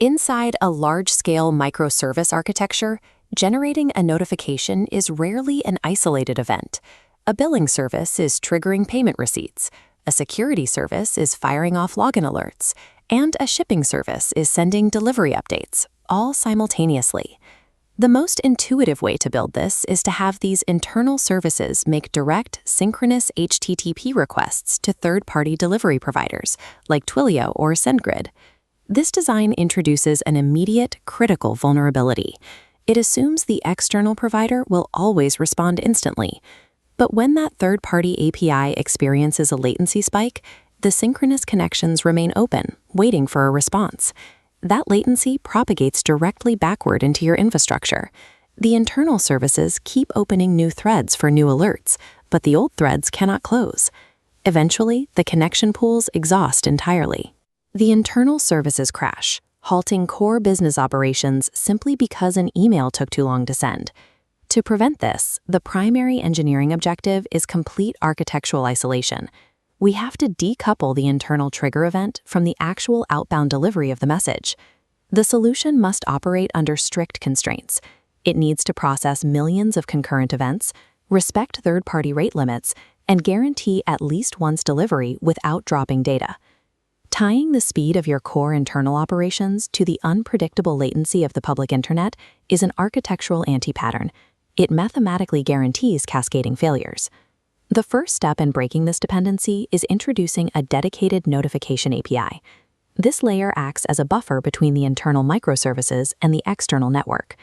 Inside a large-scale microservice architecture, generating a notification is rarely an isolated event. A billing service is triggering payment receipts, a security service is firing off login alerts, and a shipping service is sending delivery updates, all simultaneously. The most intuitive way to build this is to have these internal services make direct, synchronous HTTP requests to third-party delivery providers, like Twilio or SendGrid. This design introduces an immediate, critical vulnerability. It assumes the external provider will always respond instantly. But when that third-party API experiences a latency spike, the synchronous connections remain open, waiting for a response. That latency propagates directly backward into your infrastructure. The internal services keep opening new threads for new alerts, but the old threads cannot close. Eventually, the connection pools exhaust entirely. The internal services crash, halting core business operations simply because an email took too long to send. To prevent this, the primary engineering objective is complete architectural isolation. We have to decouple the internal trigger event from the actual outbound delivery of the message. The solution must operate under strict constraints. It needs to process millions of concurrent events, respect third-party rate limits, and guarantee at least once delivery without dropping data. Tying the speed of your core internal operations to the unpredictable latency of the public internet is an architectural anti-pattern. It mathematically guarantees cascading failures. The first step in breaking this dependency is introducing a dedicated notification API. This layer acts as a buffer between the internal microservices and the external network.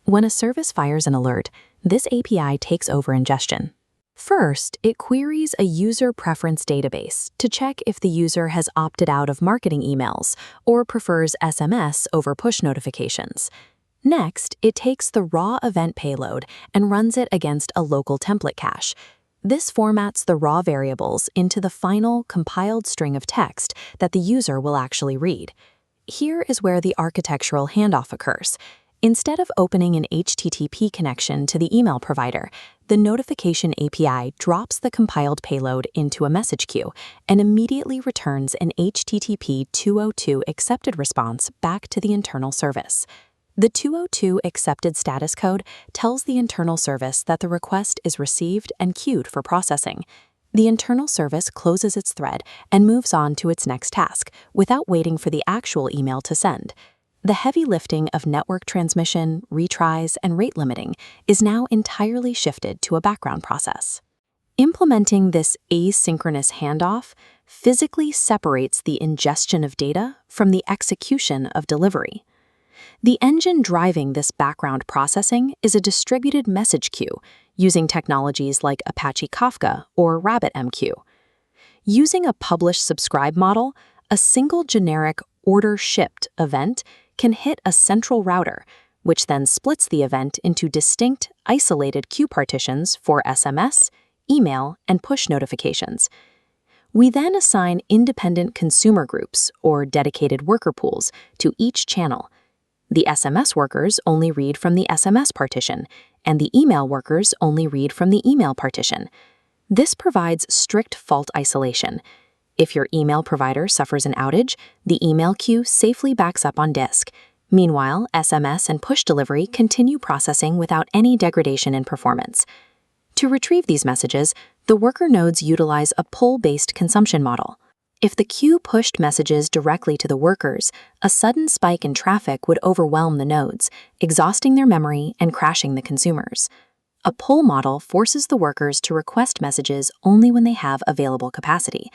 When a service fires an alert, this API takes over ingestion. First, it queries a user preference database to check if the user has opted out of marketing emails or prefers SMS over push notifications. Next, it takes the raw event payload and runs it against a local template cache. This formats the raw variables into the final, compiled string of text that the user will actually read. Here is where the architectural handoff occurs. Instead of opening an HTTP connection to the email provider, the notification API drops the compiled payload into a message queue and immediately returns an HTTP 202 accepted response back to the internal service. The 202 accepted status code tells the internal service that the request is received and queued for processing. The internal service closes its thread and moves on to its next task without waiting for the actual email to send. The heavy lifting of network transmission, retries, and rate limiting is now entirely shifted to a background process. Implementing this asynchronous handoff physically separates the ingestion of data from the execution of delivery. The engine driving this background processing is a distributed message queue using technologies like Apache Kafka or RabbitMQ. Using a publish-subscribe model, a single generic order-shipped event can hit a central router, which then splits the event into distinct, isolated queue partitions for SMS, email, and push notifications. We then assign independent consumer groups or dedicated worker pools to each channel. The SMS workers only read from the SMS partition, and the email workers only read from the email partition. This provides strict fault isolation. If your email provider suffers an outage, the email queue safely backs up on disk. Meanwhile, SMS and push delivery continue processing without any degradation in performance. To retrieve these messages, the worker nodes utilize a pull-based consumption model. If the queue pushed messages directly to the workers, a sudden spike in traffic would overwhelm the nodes, exhausting their memory and crashing the consumers. A pull model forces the workers to request messages only when they have available capacity.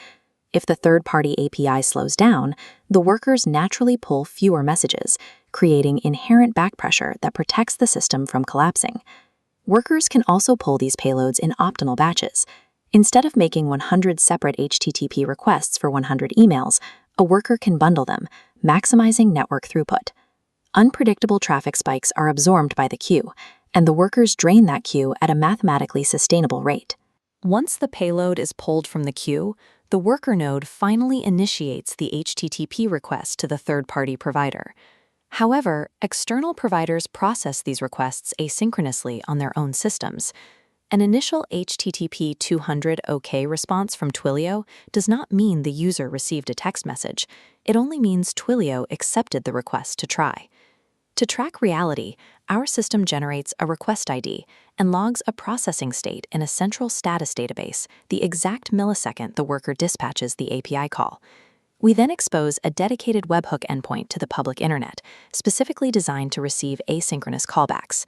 If the third-party API slows down, the workers naturally pull fewer messages, creating inherent backpressure that protects the system from collapsing. Workers can also pull these payloads in optimal batches. Instead of making 100 separate HTTP requests for 100 emails, a worker can bundle them, maximizing network throughput. Unpredictable traffic spikes are absorbed by the queue, and the workers drain that queue at a mathematically sustainable rate. Once the payload is pulled from the queue, the worker node finally initiates the HTTP request to the third-party provider. However, external providers process these requests asynchronously on their own systems. An initial HTTP 200 OK response from Twilio does not mean the user received a text message. It only means Twilio accepted the request to try. To track reality, our system generates a request ID and logs a processing state in a central status database the exact millisecond the worker dispatches the API call. We then expose a dedicated webhook endpoint to the public internet, specifically designed to receive asynchronous callbacks.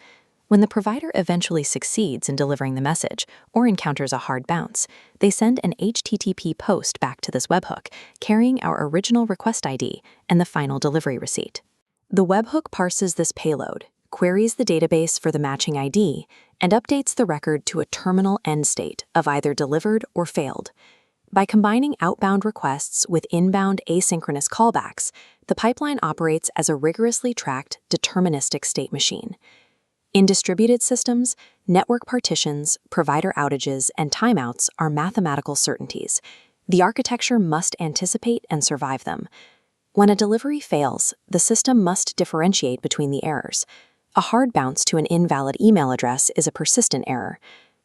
When the provider eventually succeeds in delivering the message or encounters a hard bounce, they send an HTTP post back to this webhook, carrying our original request ID and the final delivery receipt. The webhook parses this payload, queries the database for the matching ID, and updates the record to a terminal end state of either delivered or failed. By combining outbound requests with inbound asynchronous callbacks, the pipeline operates as a rigorously tracked, deterministic state machine. In distributed systems, network partitions, provider outages, and timeouts are mathematical certainties. The architecture must anticipate and survive them. When a delivery fails, the system must differentiate between the errors. A hard bounce to an invalid email address is a persistent error.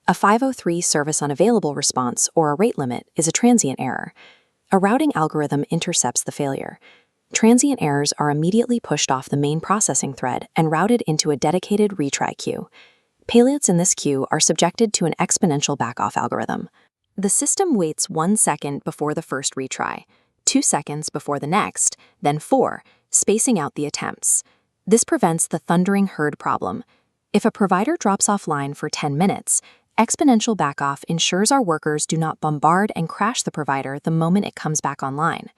A 503 service unavailable response or a rate limit is a transient error. A routing algorithm intercepts the failure. Transient errors are immediately pushed off the main processing thread and routed into a dedicated retry queue. Payloads in this queue are subjected to an exponential backoff algorithm. The system waits 1 second before the first retry, 2 seconds before the next, then 4, spacing out the attempts. This prevents the thundering herd problem. If a provider drops offline for 10 minutes, exponential backoff ensures our workers do not bombard and crash the provider the moment it comes back online.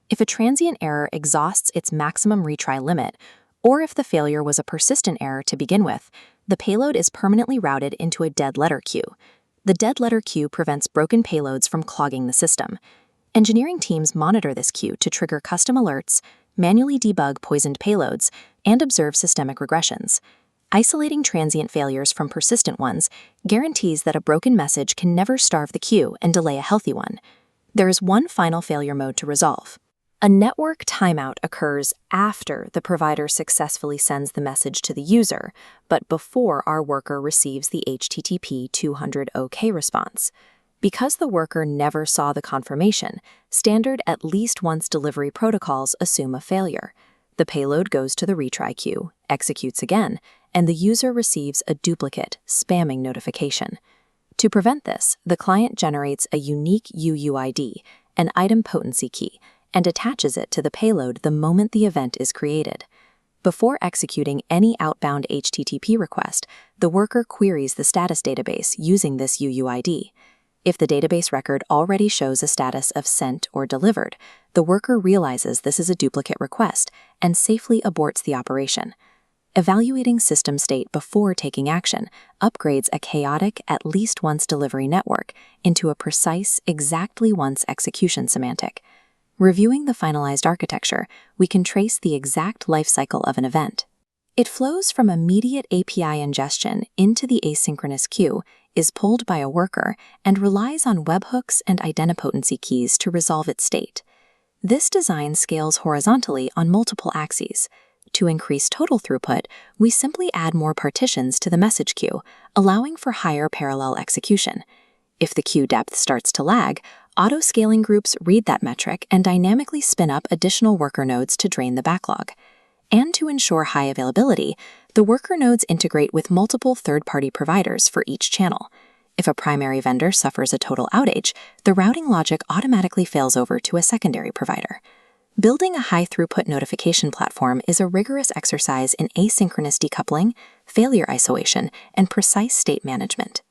If a transient error exhausts its maximum retry limit, or if the failure was a persistent error to begin with, the payload is permanently routed into a dead letter queue. The dead letter queue prevents broken payloads from clogging the system. Engineering teams monitor this queue to trigger custom alerts, manually debug poisoned payloads, and observe systemic regressions. Isolating transient failures from persistent ones guarantees that a broken message can never starve the queue and delay a healthy one. There is one final failure mode to resolve. A network timeout occurs after the provider successfully sends the message to the user, but before our worker receives the HTTP 200 OK response. Because the worker never saw the confirmation, standard at least once delivery protocols assume a failure. The payload goes to the retry queue, executes again, and the user receives a duplicate, spamming notification. To prevent this, the client generates a unique UUID, an item potency key, and attaches it to the payload the moment the event is created. Before executing any outbound HTTP request, the worker queries the status database using this UUID. If the database record already shows a status of sent or delivered, the worker realizes this is a duplicate request and safely aborts the operation. Evaluating system state before taking action upgrades a chaotic at least once delivery network into a precise exactly once execution semantic. Reviewing the finalized architecture, we can trace the exact lifecycle of an event. It flows from immediate API ingestion into the asynchronous queue, is pulled by a worker, and relies on webhooks and idempotency keys to resolve its state. This design scales horizontally on multiple axes. To increase total throughput, we simply add more partitions to the message queue, allowing for higher parallel execution. If the queue depth starts to lag, autoscaling groups read that metric and dynamically spin up additional worker nodes to drain the backlog. And to ensure high availability, the worker nodes integrate with multiple third-party providers for each channel. If a primary vendor suffers a total outage, the routing logic automatically fails over to a secondary provider. Building a high-throughput notification platform is a rigorous exercise in asynchronous decoupling, failure isolation, and precise state management.